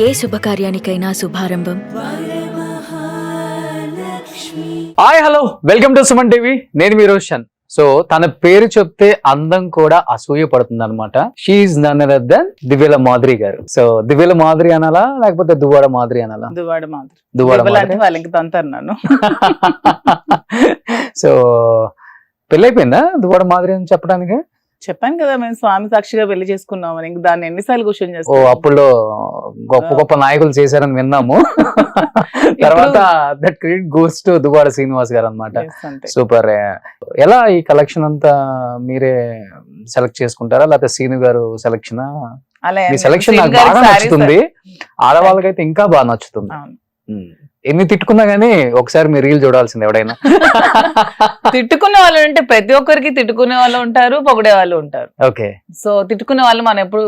ఏ శుభకార్యానికైనా శుభారంభం. Hi hello welcome to Suman TV. నేను మీ రోషన్. సో తన పేరు చెప్తే అందం కూడా అసూయ పడుతుంది అనమాట. She none other than Divyala Madhuri గారు. సో దివ్యల మాధురి అనాలా లేకపోతే దువ్వాడ మాధురి అనాలా? దువ్వాడ మాధురి. సో పెళ్ళైపోయిందా దువ్వాడ మాధురి అని చెప్పడానికి? చెప్పాను కదా, మేము స్వామి సాక్షిగా పెళ్లి చేసుకున్నామని. ఇంక దాన్ని ఎన్నిసార్లు క్వశ్చన్ ఓ చేస్తాం. అప్పుల్లో గొప్ప గొప్ప నాయకులు చేశారని విన్నాము. తర్వాత that credit goes to Duvvada Srinivas గారు అన్నమాట. సూపర్. ఎలా ఈ కలెక్షన్ అంతా మీరే సెలెక్ట్ చేసుకుంటారా లేకపోతే సీను గారు సెలెక్షన్? ఈ సెలెక్షన్ నాకు బాగా నచ్చుతుంది, ఆడవాళ్ళకైతే ఇంకా బాగా నచ్చుతుంది. ఎన్ని తిట్టుకున్నా గానీ ఒకసారి మీరు రీల్ చూడాల్సింది ఎవడైనా. తిట్టుకునే వాళ్ళు అంటే ప్రతి ఒక్కరికి తిట్టుకునే వాళ్ళు ఉంటారు, పొగిడే వాళ్ళు ఉంటారు. ఓకే. సో తిట్టుకునే వాళ్ళు మనం ఎప్పుడు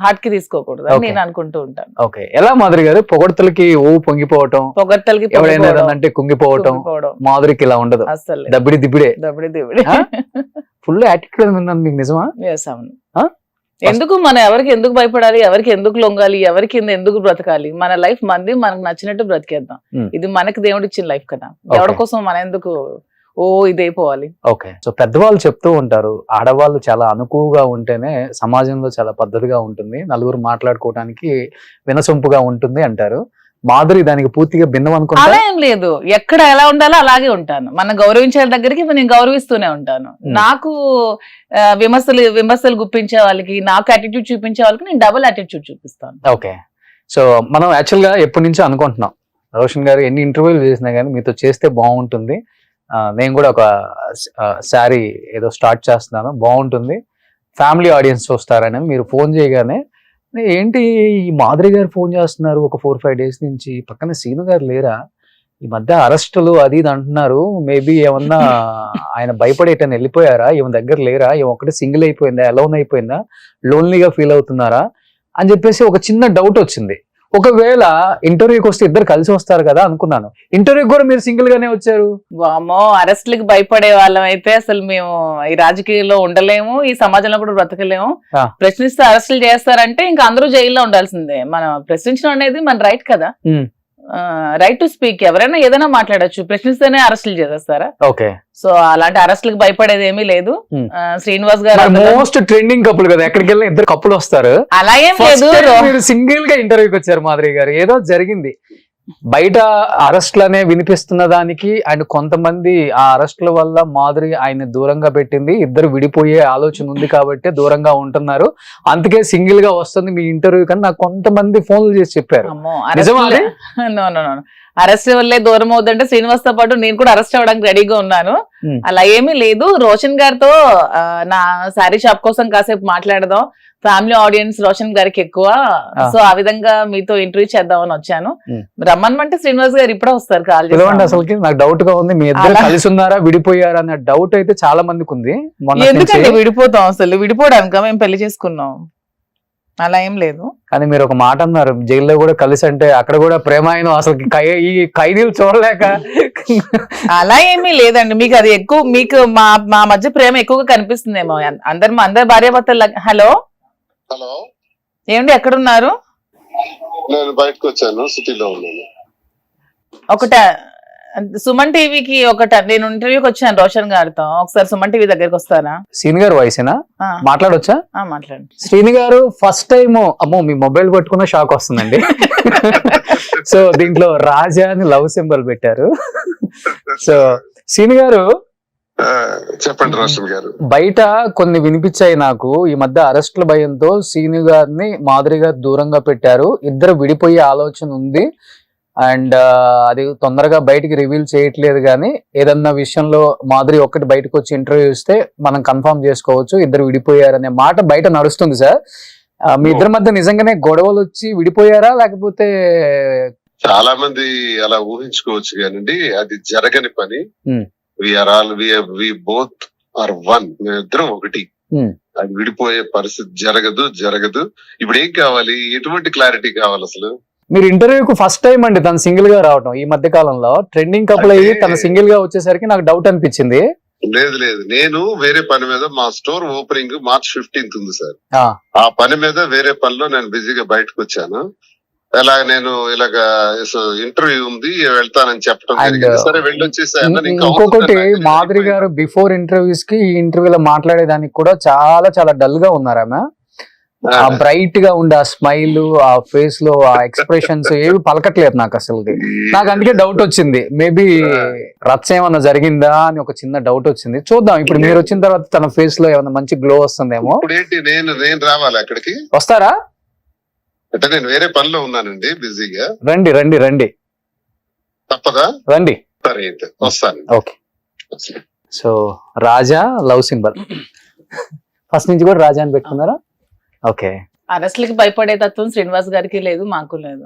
హార్ట్ కి తీసుకోకూడదు అని నేను అనుకుంటూ ఉంటాను. ఓకే. ఎలా మాధురి గారు? పొగడ్తలకి ఓ పొంగిపోవటం, పొగడ్తలకి అంటే కుంగిపోవటం, మాధురికి ఇలా ఉండదు. అసలు దబ్బిడి దిబ్బిడే దబ్బిడి ఫుల్ యాటిట్యూడ్ విన్నాను. మీకు నిజమా? అవును. ఎందుకు మనం ఎవరికి ఎందుకు భయపడాలి, ఎవరికి ఎందుకు లొంగాలి, ఎవరికి ఎందుకు బ్రతకాలి? మన లైఫ్ మంది, మనకు నచ్చినట్టు బ్రతికేద్దాం. ఇది మనకి దేవుడు ఇచ్చిన లైఫ్ కదా, ఎవరి కోసం మన ఎందుకు ఇదైపోవాలి? ఓకే. సో పెద్దవాళ్ళు చెప్తూ ఉంటారు, ఆడవాళ్ళు చాలా అనుకువగా ఉంటేనే సమాజంలో చాలా పద్ధతిగా ఉంటుంది, నలుగురు మాట్లాడుకోవడానికి వినసొంపుగా ఉంటుంది అంటారు. మాధురి దానికి పూర్తిగా భిన్నం అనుకుంటా? అలా ఏం లేదు, ఎక్కడ ఎలా ఉండాలో అలాగే ఉంటాను. మనం గౌరవించే దగ్గరికి నేను గౌరవిస్తూనే ఉంటాను. నాకు విమర్శలు గుప్పించే వాళ్ళకి, నాకు యాటిట్యూడ్ చూపించే వాళ్ళకి నేను డబుల్ యాటిట్యూడ్ చూపిస్తాను. ఓకే. సో మనం యాక్చువల్ గా ఎప్పటి నుంచో అనుకుంటున్నాం, రోషన్ గారు ఎన్ని ఇంటర్వ్యూలు చేసినా కానీ మీతో చేస్తే బాగుంటుంది, నేను కూడా ఒక శారీ ఏదో స్టార్ట్ చేస్తున్నాను, బాగుంటుంది, ఫ్యామిలీ ఆడియన్స్ చూస్తారని మీరు ఫోన్ చేయగానే ఏంటి ఈ మాధురి గారు ఫోన్ చేస్తున్నారు ఒక 4-5 డేస్ నుంచి, పక్కన సీను గారు లేరా, ఈ మధ్య అరెస్టులు అది ఇది అంటున్నారు, మేబీ ఏమన్నా ఆయన భయపడేటని వెళ్ళిపోయారా, ఈమె దగ్గర లేరా, ఈమె ఒకటి సింగిల్ అయిపోయిందా, అలోన్ అయిపోయిందా, లోన్లీగా ఫీల్ అవుతున్నారా అని చెప్పేసి ఒక చిన్న డౌట్ వచ్చింది. ఒకవేళ ఇంటర్వ్యూకి వస్తే ఇద్దరు కలిసి వస్తారు కదా అనుకున్నాను, ఇంటర్వ్యూకి కూడా మీరు సింగిల్ గానే వచ్చారు. వామో, అరెస్ట్లకి భయపడే వాళ్ళం అయితే అసలు మేము ఈ రాజకీయాల్లో ఉండలేము, ఈ సమాజంలో కూడా బ్రతకలేము. ప్రశ్నిస్తే అరెస్టులు చేస్తారంటే ఇంకా అందరూ జైల్లో ఉండాల్సిందే. మనం ప్రశ్నించడం అనేది మన రైట్ కదా, రైట్ టు స్పీక్. ఎవరైనా ఏదైనా మాట్లాడచ్చు, ప్రశ్నిస్తేనే అరెస్టులు చేసేస్తారా? ఓకే. సో అలాంటి అరెస్టులకు భయపడేది ఏమీ లేదు. శ్రీనివాస్ గారు మోస్ట్ ట్రెండింగ్ కపుల్ కదా, ఎక్కడికి వెళ్ళినా ఇద్దరు కపుల్ వస్తారు. అలా ఏం లేదు, మీరు సింగిల్ గా ఇంటర్వ్యూకి వచ్చారు మాధురి గారు, ఏదో జరిగింది బయట అరెస్ట్లనే వినిపిస్తున్న దానికి అండ్ కొంతమంది ఆ అరెస్ట్ల వల్ల మాధురి ఆయన దూరంగా పెట్టింది, ఇద్దరు విడిపోయే ఆలోచన ఉంది కాబట్టి దూరంగా ఉంటున్నారు, అందుకే సింగిల్ గా వస్తుంది మీ ఇంటర్వ్యూ కానీ నాకు కొంతమంది ఫోన్లు చేసి చెప్పారు. అరెస్ట్ వల్లే దూరం అవుతుంటే శ్రీనివాస్ తో పాటు నేను కూడా అరెస్ట్ అవ్వడానికి రెడీగా ఉన్నాను. అలా ఏమీ లేదు. రోషన్ గారితో నా శారీ షాప్ కోసం కాసేపు మాట్లాడదాం, ఫ్యామిలీ ఆడియన్స్ రోషన్ గారికి ఎక్కువ, సో ఆ విధంగా మీతో ఇంటర్వ్యూ చేద్దామని వచ్చాను. రమ్మనమంటే శ్రీనివాస్ గారు ఇప్పుడే వస్తారు. కాల్ చేయండి. అసలుకి నాకు డౌట్ గా ఉంది, మీ ఇద్దరు కలిసి ఉన్నారా విడిపోయారా అన్న డౌట్ అయితే చాలా మందికి ఉంది. ఎందుకంటే విడిపోతాం, అసలు విడిపోవడానికి మేము పెళ్లి చేసుకున్నాం, అలా ఏం లేదు. కానీ మీరు ఒక మాట అన్నారు, జైల్లో కూడా కలిసి అంటే అక్కడ కూడా ప్రేమాయణం అసలు ఈ ఖైదీలు చూడలేక. అలా ఏమీ లేదండి, మీకు అది ఎక్కువ, మీకు మా మధ్య ప్రేమ ఎక్కువగా కనిపిస్తుందేమో. అందరి భార్యాభర్తలు. హలో హలో, ఏమండి ఎక్కడున్నారు? నేను బయటకు వచ్చాను, సిటీలో ఉన్నాను. సుమన్ టీవీకి నేను ఇంటర్వ్యూకి వచ్చాను రోషన్ గారితో, ఒకసారి సుమన్ టీవీ దగ్గరికి వస్తారా? శ్రీని గారు వాయిసేనా మాట్లాడొచ్చా? మాట్లాడండి. శ్రీని గారు ఫస్ట్ టైం అమ్మో మీ మొబైల్ పట్టుకున్న షాక్ వస్తుందండి. సో దీంట్లో రాజా అని లవ్ సింబల్ పెట్టారు. సో శ్రీని గారు చెప్పండి రోషన్ గారు. బయట కొన్ని వినిపించాయి నాకు, ఈ మధ్య అరెస్టుల భయంతో శ్రీని గారిని మాధురి గారు దూరంగా పెట్టారు, ఇద్దరు విడిపోయే ఆలోచన ఉంది, అండ్ అది తొందరగా బయటికి రివీల్ చేయట్లేదు, కానీ ఏదన్నా విషయంలో మాధురి ఒక్కటి బయటకు వచ్చి ఇంటర్వ్యూ ఇస్తే మనం కన్ఫర్మ్ చేసుకోవచ్చు ఇద్దరు విడిపోయారనే మాట బయట నడుస్తుంది. సార్ మీ ఇద్దరి మధ్య నిజంగానే గొడవలు వచ్చి విడిపోయారా లేకపోతే? చాలా మంది అలా ఊహించుకోవచ్చు కానండి, అది జరగని పని. వి బోత్ ఆర్ వన్, మేమిద్దరం ఒకటి. అది విడిపోయే పరిస్థితి జరగదు. ఇప్పుడు ఏం కావాలి, ఎటువంటి క్లారిటీ కావాలి అసలు? మీరు ఇంటర్వ్యూకు ఫస్ట్ టైం అండి తను సింగిల్ గా రావటం, ఈ మధ్య కాలంలో ట్రెండింగ్ కపుల్ అయ్యి తన సింగిల్ గా వచ్చేసరికి నాకు డౌట్ అనిపించింది. లేదు, నేను వేరే పని మీద, మా స్టోర్ ఓపెనింగ్ March 15th ఉంది సార్, ఆ పని మీద వేరే పనిలో నేను బిజీగా బయటకు వచ్చాను. అలాగ నేను ఇలాగ ఇంటర్వ్యూ ఉంది వెళ్తానని చెప్పడం And, జరిగింది. సరే వెళ్ళొచ్చేసి అన్నాను. ఇంకా ఇంకొకటి అవుతుందని నాకు మాధురి తెలియదు. గారు బిఫోర్ ఇంటర్వ్యూస్ కి ఈ ఇంటర్వ్యూలో మాట్లాడేదానికి కూడా చాలా చాలా డల్ గా ఉన్నారు ఆమె. ఆ బ్రైట్ గా ఉండే ఆ స్మైల్, ఆ ఫేస్ లో ఆ ఎక్స్ప్రెషన్స్ ఏవి పలకట్లేదు నాకు అసలు. నాకు అందుకే డౌట్ వచ్చింది, మేబీ రచ్చ ఏమన్నా జరిగిందా అని ఒక చిన్న డౌట్ వచ్చింది. చూద్దాం ఇప్పుడు మీరు వచ్చిన తర్వాత తన ఫేస్ లో ఏమన్నా మంచి గ్లో వస్తుందేమో. ఇప్పుడు ఏంటి నేను రావాలి అక్కడికి? వస్తారా? అంటే నేను వేరే పనిలో ఉన్నానండి, బిజీగా. రండి రండి రండి తప్పదా? రండి. సరే అయితే వస్తాను. ఓకే. సో రాజా లవ్ సింబల్ ఫస్ట్ నుంచి కూడా రాజా అని పెట్టుకున్నారా? ఓకే. అరెస్ట్లకి భయపడే తత్వం శ్రీనివాస్ గారికి లేదు, మాకు లేదు.